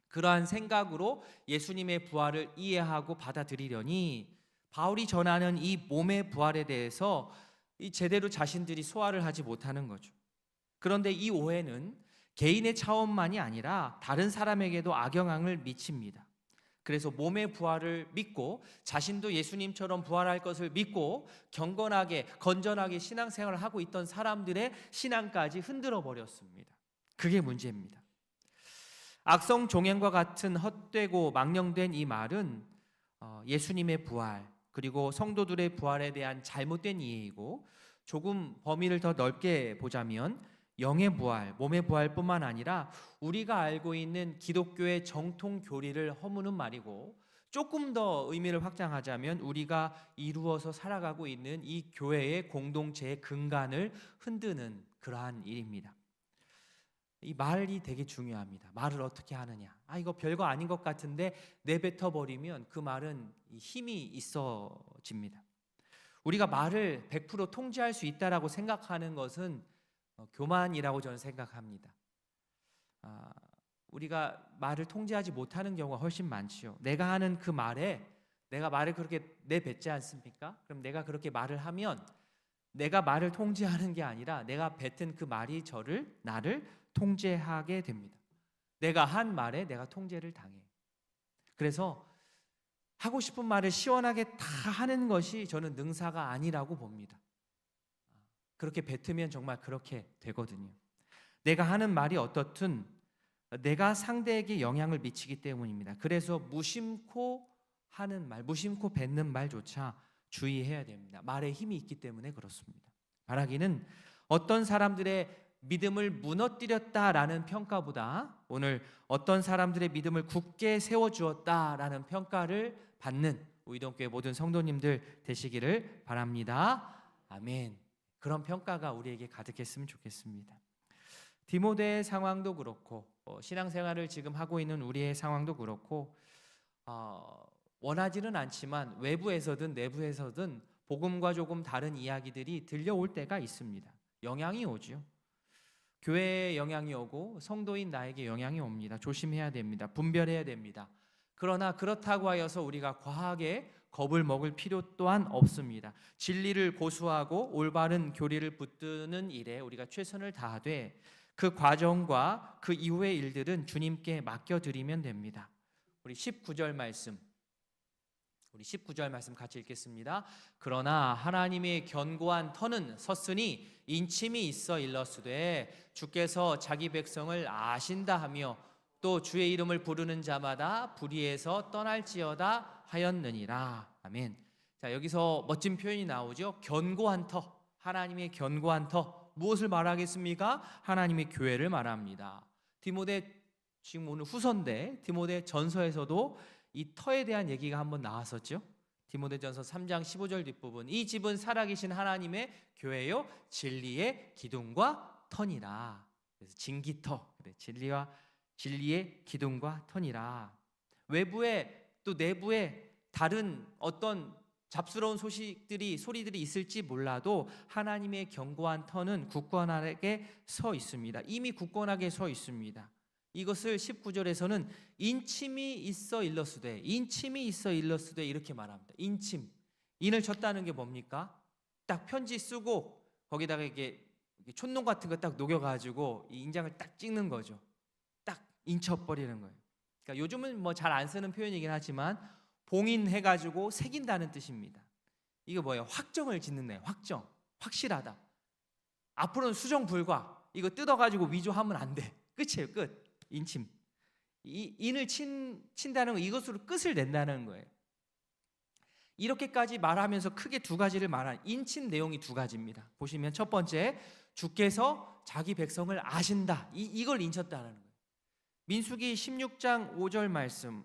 그러한 생각으로 예수님의 부활을 이해하고 받아들이려니 바울이 전하는 이 몸의 부활에 대해서 제대로 자신들이 소화를 하지 못하는 거죠. 그런데 이 오해는 개인의 차원만이 아니라 다른 사람에게도 악영향을 미칩니다. 그래서 몸의 부활을 믿고 자신도 예수님처럼 부활할 것을 믿고 경건하게 건전하게 신앙생활을 하고 있던 사람들의 신앙까지 흔들어 버렸습니다. 그게 문제입니다. 악성 종양과 같은 헛되고 망령된 이 말은 예수님의 부활 그리고 성도들의 부활에 대한 잘못된 이해이고, 조금 범위를 더 넓게 보자면 영의 부활, 몸의 부활뿐만 아니라 우리가 알고 있는 기독교의 정통 교리를 허무는 말이고, 조금 더 의미를 확장하자면 우리가 이루어서 살아가고 있는 이 교회의 공동체의 근간을 흔드는 그러한 일입니다. 이 말이 되게 중요합니다. 말을 어떻게 하느냐. 이거 별거 아닌 것 같은데 내뱉어 버리면 그 말은 힘이 있어집니다. 우리가 말을 100% 통제할 수 있다라고 생각하는 것은 교만이라고 저는 생각합니다. 우리가 말을 통제하지 못하는 경우가 훨씬 많지요. 내가 하는 그 말에 내가 말을 그렇게 내뱉지 않습니까? 그럼 내가 그렇게 말을 하면 내가 말을 통제하는 게 아니라 내가 뱉은 그 말이 나를 통제하게 됩니다. 내가 한 말에 내가 통제를 당해. 그래서 하고 싶은 말을 시원하게 다 하는 것이 저는 능사가 아니라고 봅니다. 그렇게 뱉으면 정말 그렇게 되거든요. 내가 하는 말이 어떻든 내가 상대에게 영향을 미치기 때문입니다. 그래서 무심코 하는 말, 무심코 뱉는 말조차 주의해야 됩니다. 말에 힘이 있기 때문에 그렇습니다. 바라기는 어떤 사람들의 믿음을 무너뜨렸다라는 평가보다 오늘 어떤 사람들의 믿음을 굳게 세워주었다라는 평가를 받는 우이동교회 모든 성도님들 되시기를 바랍니다. 아멘. 그런 평가가 우리에게 가득했으면 좋겠습니다. 디모데의 상황도 그렇고 신앙생활을 지금 하고 있는 우리의 상황도 그렇고 원하지는 않지만 외부에서든 내부에서든 복음과 조금 다른 이야기들이 들려올 때가 있습니다. 영향이 오죠. 교회에 영향이 오고 성도인 나에게 영향이 옵니다. 조심해야 됩니다. 분별해야 됩니다. 그러나 그렇다고 하여서 우리가 과하게 겁을 먹을 필요 또한 없습니다. 진리를 고수하고 올바른 교리를 붙드는 일에 우리가 최선을 다하되 그 과정과 그 이후의 일들은 주님께 맡겨드리면 됩니다. 우리 19절 말씀 같이 읽겠습니다. 그러나 하나님의 견고한 터는 섰으니 인침이 있어 일러스되 주께서 자기 백성을 아신다 하며 또 주의 이름을 부르는 자마다 불의에서 떠날지어다 하였느니라. 아멘. 자, 여기서 멋진 표현이 나오죠. 견고한 터, 하나님의 견고한 터. 무엇을 말하겠습니까? 하나님의 교회를 말합니다. 디모데 지금 오늘 후서인데 디모데 전서에서도 이 터에 대한 얘기가 한번 나왔었죠. 디모데전서 3장 15절 뒷부분, 이 집은 살아계신 하나님의 교회요 진리의 기둥과 터니라. 그래서 진기터, 진리의 기둥과 터니라. 외부에 또 내부에 다른 어떤 잡스러운 소리들이 있을지 몰라도 하나님의 견고한 터는 굳건하게 서 있습니다. 이미 굳건하게 서 있습니다. 이것을 19절에서는 인침이 있어 일러스되 이렇게 말합니다. 인침, 인을 쳤다는 게 뭡니까? 딱 편지 쓰고 거기다가 이게 촌농 같은 거 딱 녹여가지고 이 인장을 딱 찍는 거죠. 딱 인쳐버리는 거예요. 그러니까 요즘은 뭐 잘 안 쓰는 표현이긴 하지만 봉인해가지고 새긴다는 뜻입니다. 이거 뭐예요? 확정을 짓는 거예요. 확실하다. 앞으로는 수정 불가. 이거 뜯어가지고 위조하면 안 돼. 끝이에요. 끝. 인침. 인을 친다는 거, 이것으로 끝을 낸다는 거예요. 이렇게까지 말하면서 크게 두 가지를 말한 인친 내용이 두 가지입니다. 보시면 첫 번째, 주께서 자기 백성을 아신다. 이걸 인쳤다는 거예요. 민수기 16장 5절 말씀.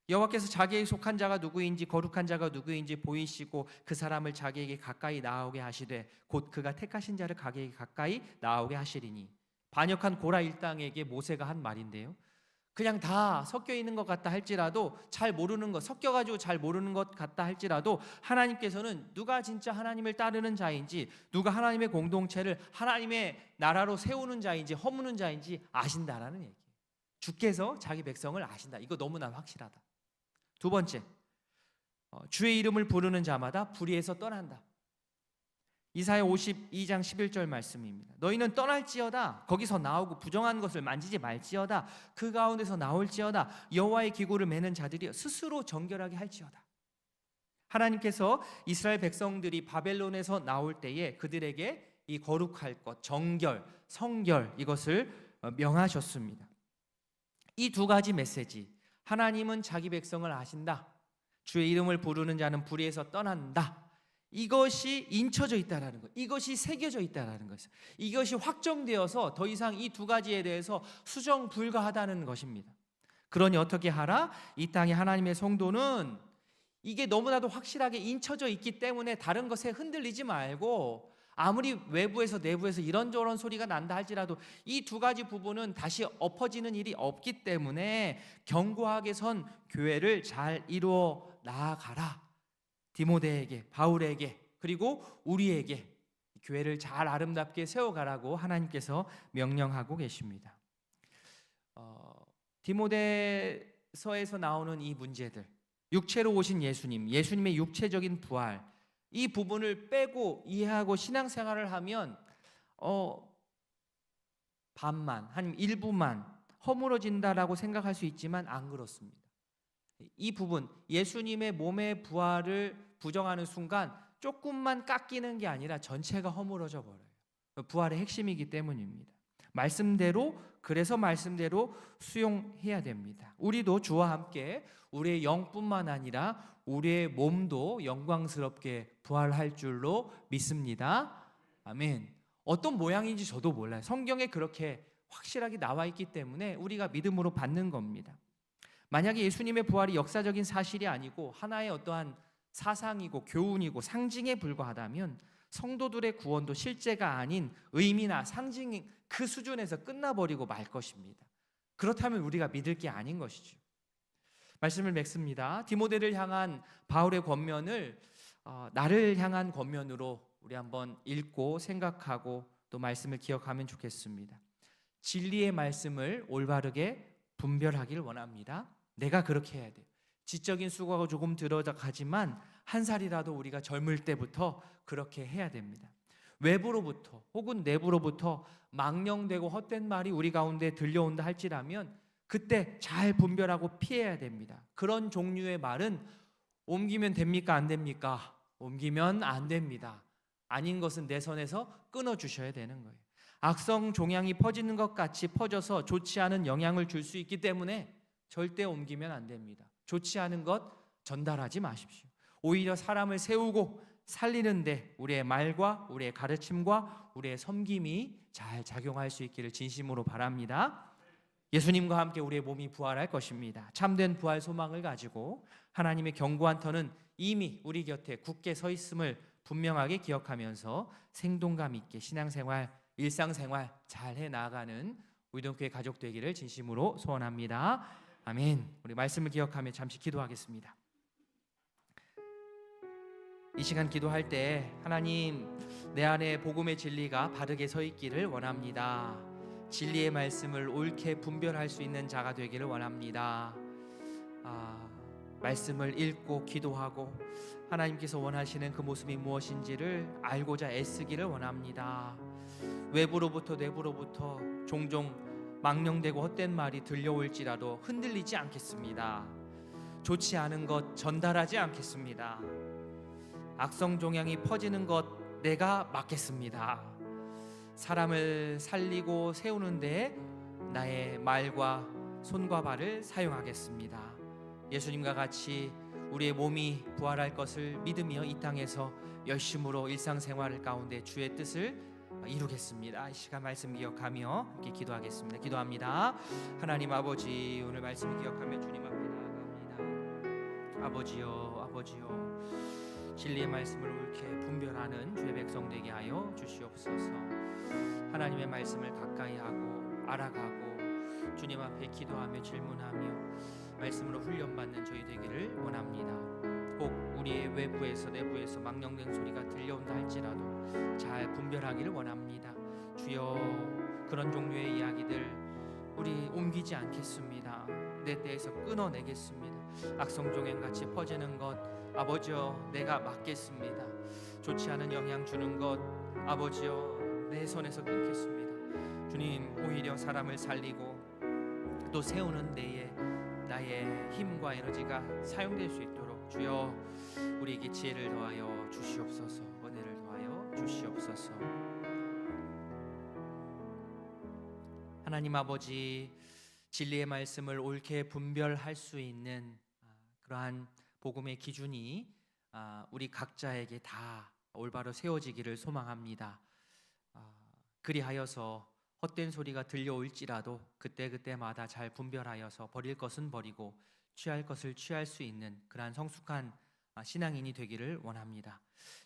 여호와께서 자기에게 속한 자가 누구인지 거룩한 자가 누구인지 보이시고 그 사람을 자기에게 가까이 나오게 하시되 곧 그가 택하신 자를 자기에게 가까이 나오게 하시리니. 반역한 고라 일당에게 모세가 한 말인데요. 그냥 다 섞여 있는 것 같다 할지라도 잘 모르는 것, 섞여가지고 잘 모르는 것 같다 할지라도 하나님께서는 누가 진짜 하나님을 따르는 자인지, 누가 하나님의 공동체를 하나님의 나라로 세우는 자인지 허무는 자인지 아신다라는 얘기예요. 주께서 자기 백성을 아신다. 이거 너무나 확실하다. 두 번째, 주의 이름을 부르는 자마다 불의에서 떠난다. 이사야 52장 11절 말씀입니다. 너희는 떠날지어다. 거기서 나오고 부정한 것을 만지지 말지어다. 그 가운데서 나올지어다. 여호와의 기구를 매는 자들이 스스로 정결하게 할지어다. 하나님께서 이스라엘 백성들이 바벨론에서 나올 때에 그들에게 이 거룩할 것, 정결, 성결, 이것을 명하셨습니다. 이 두 가지 메시지, 하나님은 자기 백성을 아신다, 주의 이름을 부르는 자는 불의에서 떠난다, 이것이 인쳐져 있다라는 것, 이것이 새겨져 있다라는 것이죠. 이것이 확정되어서 더 이상 이 두 가지에 대해서 수정 불가하다는 것입니다. 그러니 어떻게 하라? 이 땅에 하나님의 성도는 이게 너무나도 확실하게 인쳐져 있기 때문에 다른 것에 흔들리지 말고, 아무리 외부에서 내부에서 이런저런 소리가 난다 할지라도 이 두 가지 부분은 다시 엎어지는 일이 없기 때문에 견고하게 선 교회를 잘 이루어 나아가라. 디모데에게, 바울에게, 그리고 우리에게 교회를 잘 아름답게 세워가라고 하나님께서 명령하고 계십니다. 디모데서에서 나오는 이 문제들, 육체로 오신 예수님, 예수님의 육체적인 부활, 이 부분을 빼고 이해하고 신앙생활을 하면 반만, 아니면 일부만 허물어진다라고 생각할 수 있지만 안 그렇습니다. 이 부분, 예수님의 몸의 부활을 부정하는 순간 조금만 깎이는 게 아니라 전체가 허물어져 버려요. 부활의 핵심이기 때문입니다. 말씀대로, 그래서 말씀대로 수용해야 됩니다. 우리도 주와 함께 우리의 영뿐만 아니라 우리의 몸도 영광스럽게 부활할 줄로 믿습니다. 아멘. 어떤 모양인지 저도 몰라요. 성경에 그렇게 확실하게 나와 있기 때문에 우리가 믿음으로 받는 겁니다. 만약에 예수님의 부활이 역사적인 사실이 아니고 하나의 어떠한 사상이고 교훈이고 상징에 불과하다면 성도들의 구원도 실제가 아닌 의미나 상징 그 수준에서 끝나버리고 말 것입니다. 그렇다면 우리가 믿을 게 아닌 것이죠. 말씀을 맺습니다. 디모데를 향한 바울의 권면을 나를 향한 권면으로 우리 한번 읽고 생각하고 또 말씀을 기억하면 좋겠습니다. 진리의 말씀을 올바르게 분별하길 원합니다. 내가 그렇게 해야 돼요. 지적인 수고가 조금 들어가지만 한 살이라도 우리가 젊을 때부터 그렇게 해야 됩니다. 외부로부터 혹은 내부로부터 망령되고 헛된 말이 우리 가운데 들려온다 할지라면 그때 잘 분별하고 피해야 됩니다. 그런 종류의 말은 옮기면 됩니까? 안 됩니까? 옮기면 안 됩니다. 아닌 것은 내 선에서 끊어주셔야 되는 거예요. 악성 종양이 퍼지는 것 같이 퍼져서 좋지 않은 영향을 줄 수 있기 때문에 절대 옮기면 안 됩니다. 좋지 않은 것 전달하지 마십시오. 오히려 사람을 세우고 살리는데 우리의 말과 우리의 가르침과 우리의 섬김이 잘 작용할 수 있기를 진심으로 바랍니다. 예수님과 함께 우리의 몸이 부활할 것입니다. 참된 부활 소망을 가지고 하나님의 견고한 터는 이미 우리 곁에 굳게 서 있음을 분명하게 기억하면서 생동감 있게 신앙생활, 일상생활 잘 해나가는 우이동교회 가족 되기를 진심으로 소원합니다. 아멘. 우리 말씀을 기억하며 잠시 기도하겠습니다. 이 시간 기도할 때 하나님, 내 안에 복음의 진리가 바르게 서 있기를 원합니다. 진리의 말씀을 옳게 분별할 수 있는 자가 되기를 원합니다. 말씀을 읽고 기도하고 하나님께서 원하시는 그 모습이 무엇인지를 알고자 애쓰기를 원합니다. 외부로부터 내부로부터 종종 망령되고 헛된 말이 들려올지라도 흔들리지 않겠습니다. 좋지 않은 것 전달하지 않겠습니다. 악성 종양이 퍼지는 것 내가 막겠습니다. 사람을 살리고 세우는데 나의 말과 손과 발을 사용하겠습니다. 예수님과 같이 우리의 몸이 부활할 것을 믿으며 이 땅에서 열심으로 일상생활 가운데 주의 뜻을 이루겠습니다. 이 시간 말씀 기억하며 함께 기도하겠습니다. 기도합니다. 하나님 아버지, 오늘 말씀 기억하며 주님 앞에 나아갑니다. 아버지요, 진리의 말씀을 옳게 분별하는 주의 백성 되게 하여 주시옵소서. 하나님의 말씀을 가까이 하고 알아가고 주님 앞에 기도하며 질문하며 말씀으로 훈련받는 저희 되기를 원합니다. 혹 우리의 외부에서 내부에서 망령된 소리가 들려온다 할지라도 잘 분별하기를 원합니다. 주여, 그런 종류의 이야기들 우리 옮기지 않겠습니다. 내 때에서 끊어내겠습니다. 악성종양같이 퍼지는 것 아버지여 내가 막겠습니다. 좋지 않은 영향 주는 것 아버지여 내 손에서 끊겠습니다. 주님, 오히려 사람을 살리고 또 세우는 데에 나의 힘과 에너지가 사용될 수 있도록 주여 우리에게 지혜를 더하여 주시옵소서. 은혜를 더하여 주시옵소서. 하나님 아버지, 진리의 말씀을 옳게 분별할 수 있는 그러한 복음의 기준이 우리 각자에게 다 올바로 세워지기를 소망합니다. 그리하여서 헛된 소리가 들려올지라도 그때그때마다 잘 분별하여서 버릴 것은 버리고 취할 것을 취할 수 있는 그러한 성숙한 신앙인이 되기를 원합니다.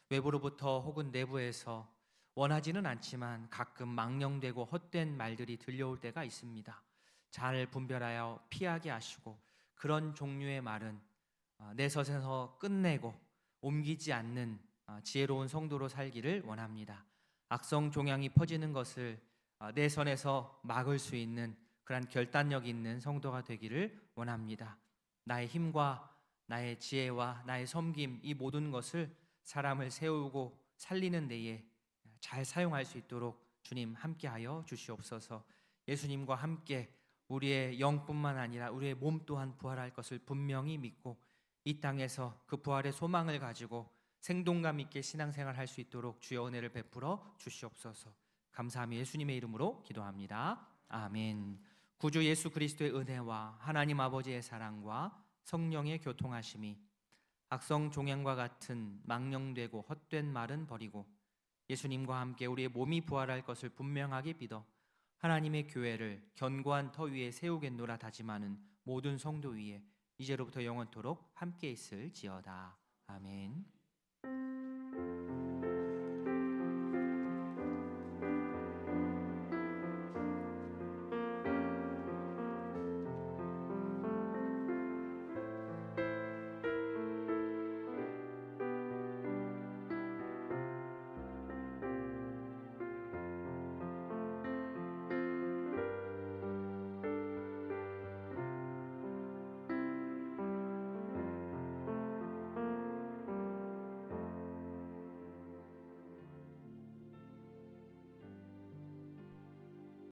외부로부터 혹은 내부에서 원하지는 않지만 가끔 망령되고 헛된 말들이 들려올 때가 있습니다. 잘 분별하여 피하게 하시고 그런 종류의 말은 내 선에서 끝내고 옮기지 않는 지혜로운 성도로 살기를 원합니다. 악성 종양이 퍼지는 것을 내 선에서 막을 수 있는 그런 결단력 있는 성도가 되기를 원합니다. 나의 힘과 나의 지혜와 나의 섬김, 이 모든 것을 사람을 세우고 살리는 데에 잘 사용할 수 있도록 주님 함께하여 주시옵소서. 예수님과 함께 우리의 영뿐만 아니라 우리의 몸 또한 부활할 것을 분명히 믿고 이 땅에서 그 부활의 소망을 가지고 생동감 있게 신앙생활 할 수 있도록 주여 은혜를 베풀어 주시옵소서. 감사하며 예수님의 이름으로 기도합니다. 아멘. 구주 예수 그리스도의 은혜와 하나님 아버지의 사랑과 성령의 교통하심이 악성 종양과 같은 망령되고 헛된 말은 버리고 예수님과 함께 우리의 몸이 부활할 것을 분명하게 믿어 하나님의 교회를 견고한 터 위에 세우겠노라 다짐하는 모든 성도 위에 이제로부터 영원토록 함께 있을지어다. 아멘.